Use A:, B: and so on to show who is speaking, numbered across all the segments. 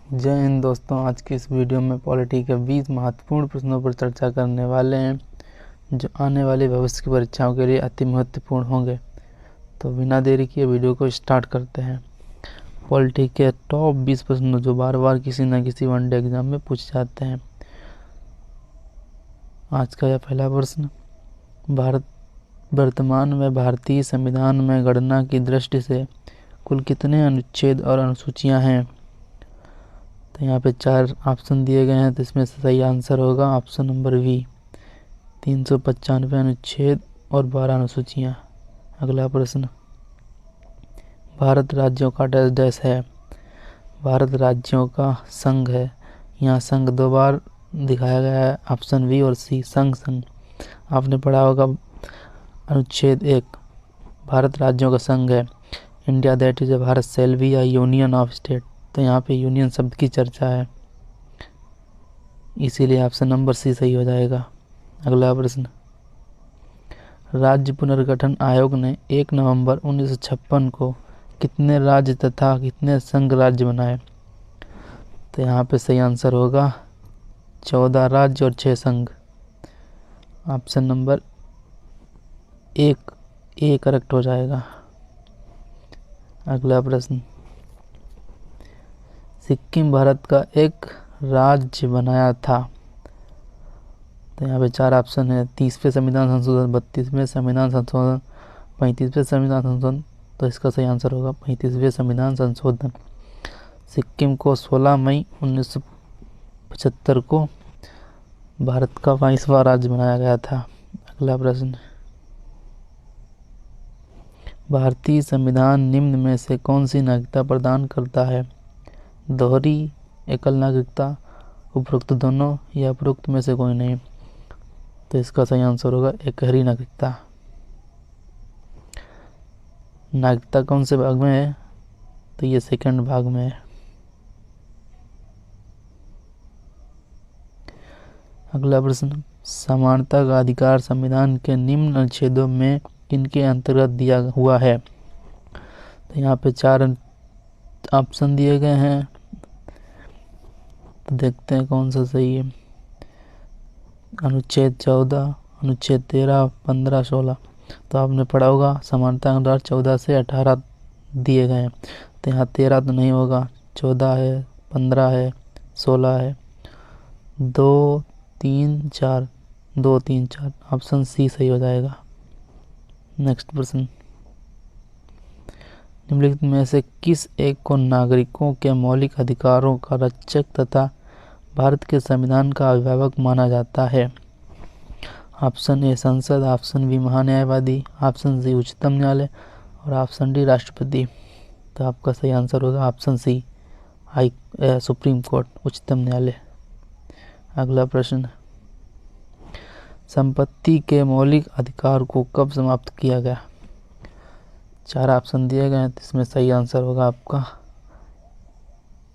A: जय हिंद दोस्तों। आज की इस वीडियो में पॉलिटी के 20 महत्वपूर्ण प्रश्नों पर चर्चा करने वाले हैं जो आने वाली भविष्य की परीक्षाओं के लिए अति महत्वपूर्ण होंगे। तो बिना देरी किए वीडियो को स्टार्ट करते हैं। पॉलिटी के टॉप 20 प्रश्न जो बार बार किसी न किसी वनडे एग्जाम में पूछे जाते हैं। आज का यह पहला प्रश्न, वर्तमान में भारतीय संविधान में गणना की दृष्टि से कुल कितने अनुच्छेद और अनुसूचियां हैं? तो यहाँ पे 4 ऑप्शन दिए गए हैं, तो इसमें से सही आंसर होगा ऑप्शन नंबर बी, 395 अनुच्छेद और 12 अनुसूचियाँ। अगला प्रश्न, भारत राज्यों का डैश डैश है? भारत राज्यों का संघ है। यहाँ संघ 2 बार दिखाया गया है, ऑप्शन बी और सी, संघ संघ। आपने पढ़ा होगा अनुच्छेद 1, भारत राज्यों का संघ है। India that is a Bharat shall be a union of state. तो यहाँ पे यूनियन शब्द की चर्चा है, इसीलिए ऑप्शन नंबर सी सही हो जाएगा। अगला प्रश्न, राज्य पुनर्गठन आयोग ने 1 नवंबर 1956 को कितने राज्य तथा कितने संघ राज्य बनाए? तो यहाँ पे सही आंसर होगा 14 राज्य और 6 संघ। ऑप्शन नंबर 1 ए करेक्ट हो जाएगा। अगला प्रश्न, सिक्किम भारत का एक राज्य बनाया था। तो यहाँ पे 4 ऑप्शन है, 30वें संविधान संशोधन, 32वें संविधान संशोधन, 35वें संविधान संशोधन। तो इसका सही आंसर होगा 35वें संविधान संशोधन। सिक्किम को 16 मई 1975 को भारत का 22वां राज्य बनाया गया था। अगला प्रश्न, भारतीय संविधान निम्न में से कौन सी नागरिकता प्रदान करता है? दोहरी, एकल नागरिकता, उपरोक्त दोनों या उपरोक्त में से कोई नहीं? तो इसका सही आंसर होगा एकहरी नागरिकता। नागरिकता कौन से भाग में है? तो ये सेकंड भाग में है। अगला प्रश्न, समानता का अधिकार संविधान के निम्न अनुच्छेदों में किनके अंतर्गत दिया हुआ है? तो यहाँ पे 4 ऑप्शन दिए गए हैं, तो देखते हैं कौन सा सही है। अनुच्छेद 14, अनुच्छेद 13, 15, 16। तो आपने पढ़ा होगा समानता का अनुसार 14 से 18 दिए गए हैं, तो यहाँ 13 तो नहीं होगा, 14 है, 15 है, 16 है, 2, 3, 4, 2, 3, 4। ऑप्शन सी सही हो जाएगा। नेक्स्ट प्रश्न, निम्नलिखित में से किस एक को नागरिकों के मौलिक अधिकारों का रक्षक तथा भारत के संविधान का अभिभावक माना जाता है? ऑप्शन ए संसद, ऑप्शन बी महान्यायवादी, ऑप्शन सी उच्चतम न्यायालय और ऑप्शन डी राष्ट्रपति। तो आपका सही आंसर होगा ऑप्शन सी, सुप्रीम कोर्ट, उच्चतम न्यायालय। अगला प्रश्न, संपत्ति के मौलिक अधिकार को कब समाप्त किया गया? 4 ऑप्शन दिए गए हैं, तो इसमें सही आंसर होगा आपका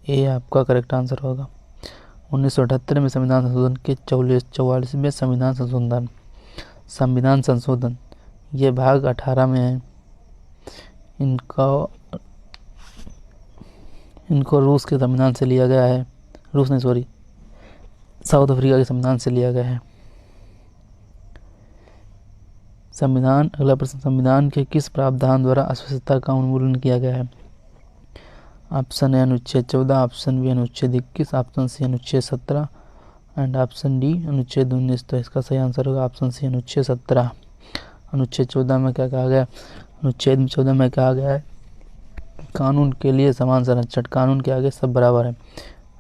A: ए, आपका करेक्ट आंसर होगा 1978 में संविधान संशोधन के 44वें संविधान संशोधन ये भाग 18 में है। इनको रूस के संविधान से लिया गया है, साउथ अफ्रीका के संविधान से लिया गया है। अगला प्रश्न, संविधान के किस प्रावधान द्वारा अस्पृश्यता का उन्मूलन किया गया है? ऑप्शन ए अनुच्छेद 14, ऑप्शन बी अनुच्छेद 21, ऑप्शन सी अनुच्छेद 17 एंड ऑप्शन डी अनुच्छेद 19। तो इसका सही आंसर होगा ऑप्शन सी अनुच्छेद 17। अनुच्छेद 14 में क्या कहा गया? अनुच्छेद 14 में कहा गया है कानून के लिए समान संरक्षण, कानून के आगे सब बराबर है।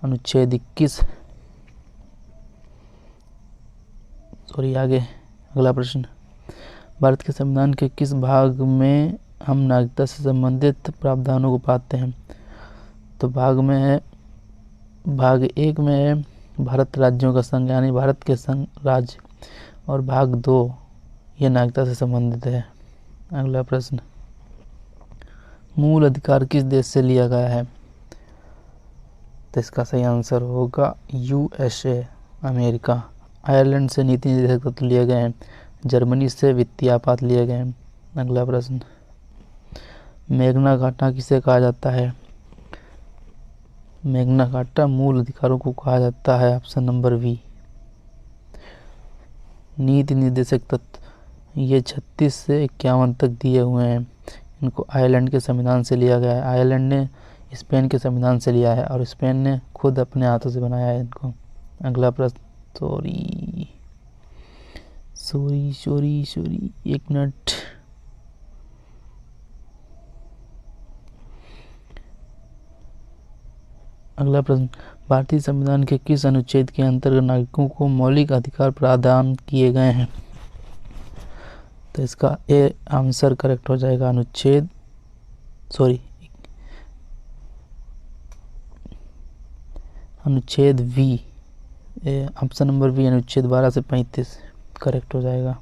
A: अनुच्छेद 21 आगे अगला प्रश्न, भारत के संविधान के किस भाग में हम नागरिकता से संबंधित प्रावधानों को पाते हैं? तो भाग 1 में है भारत राज्यों का संघ, यानी भारत के संघ राज्य, और भाग 2 ये नागरिकता से संबंधित है। अगला प्रश्न, मूल अधिकार किस देश से लिया गया है? तो इसका सही आंसर होगा यूएसए, अमेरिका। आयरलैंड से नीति निर्देशक तत्व लिए गए हैं, जर्मनी से वित्तीय आपात लिए गए हैं। अगला प्रश्न, मेघना घाटा किसे कहा जाता है? मैग्ना कार्टा मूल अधिकारों को कहा जाता है। Option number B. नीति निर्देशक तत्व ये 36 से 51 तक दिए हुए हैं। इनको आयरलैंड के संविधान से लिया गया है। आयरलैंड ने स्पेन के संविधान से लिया है और स्पेन ने खुद अपने हाथों से बनाया है इनको। अगला प्रश्न, सॉरी, एक मिनट। अगला प्रश्न, भारतीय संविधान के किस अनुच्छेद के अंतर्गत नागरिकों को मौलिक अधिकार प्रदान किए गए हैं? तो इसका ए आंसर करेक्ट हो जाएगा अनुच्छेद वी। ऑप्शन नंबर बी अनुच्छेद 12 से 35 करेक्ट हो जाएगा।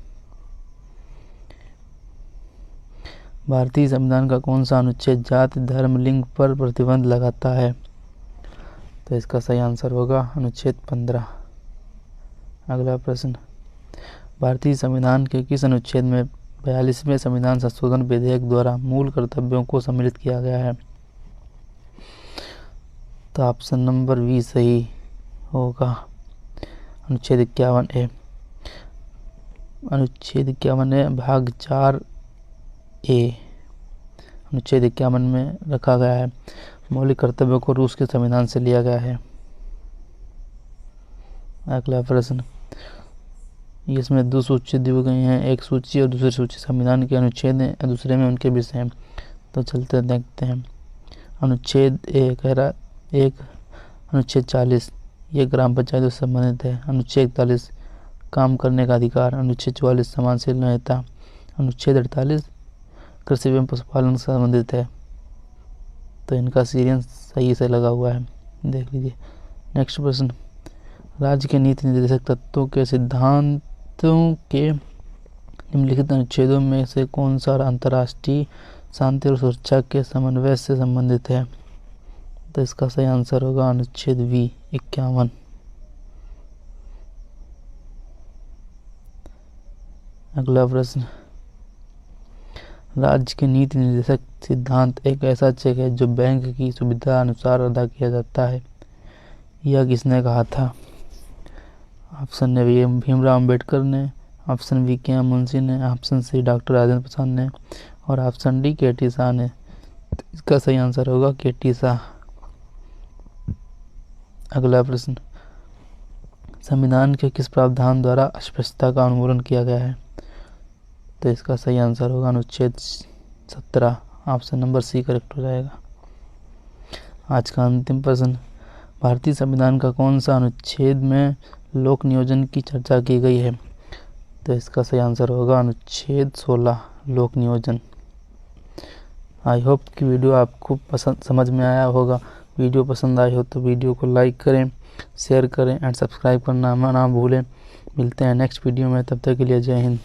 A: भारतीय संविधान का कौन सा अनुच्छेद जाति धर्म लिंग पर प्रतिबंध लगाता है? तो इसका सही आंसर होगा अनुच्छेद 15। अगला प्रश्न, भारतीय संविधान के किस अनुच्छेद में 42वें संविधान संशोधन विधेयक द्वारा मूल कर्तव्यों को सम्मिलित किया गया है? तो ऑप्शन नंबर बी सही होगा, अनुच्छेद 51A। अनुच्छेद 51A भाग 4A अनुच्छेद 51 में रखा गया है। मौलिक कर्तव्यों को रूस के संविधान से लिया गया है। अगला प्रश्न, इसमें दो सूची दी गई हैं, एक सूची और दूसरी सूची संविधान के अनुच्छेद हैं, दूसरे में उनके विषय हैं। तो चलते देखते हैं। अनुच्छेद अनुच्छेद 40 ये ग्राम पंचायतों से संबंधित है। अनुच्छेद 41 काम करने का अधिकार। अनुच्छेद 44 समाजशील नेता। अनुच्छेद 48 कृषि एवं पशुपालन से संबंधित है। तो इनका सीरियल सही से लगा हुआ है, देख लीजिए। नेक्स्ट प्रश्न, राज्य के नीति निर्देशक तत्वों के सिद्धांतों के निम्नलिखित अनुच्छेदों में से कौन सा अंतर्राष्ट्रीय शांति और सुरक्षा के समन्वय से संबंधित है? तो इसका सही आंसर होगा अनुच्छेद वी 51। अगला प्रश्न, राज्य के नीति निर्देशक सिद्धांत एक ऐसा चेक है जो बैंक की सुविधा अनुसार अदा किया जाता है। यह किसने कहा था? ऑप्शन ए भीमराव अंबेडकर ने, ऑप्शन बी के एम मुंशी ने, option C doctor Rajendra Prasad ने और ऑप्शन डी के टी शाह ने। इसका सही आंसर होगा के टी शाह। अगला प्रश्न, संविधान के किस प्रावधान द्वारा अस्पृश्यता का उन्मूलन किया गया है? तो इसका सही आंसर होगा अनुच्छेद 17। ऑप्शन नंबर सी करेक्ट हो जाएगा। आज का अंतिम प्रश्न, भारतीय संविधान का कौन सा अनुच्छेद में लोक नियोजन की चर्चा की गई है? तो इसका सही आंसर होगा अनुच्छेद 16 लोक नियोजन। आई होप कि वीडियो आपको समझ में आया होगा। वीडियो पसंद आई हो तो वीडियो को लाइक करें, शेयर करें एंड सब्सक्राइब करना ना भूलें। मिलते हैं नेक्स्ट वीडियो में, तब तक के लिए जय हिंद।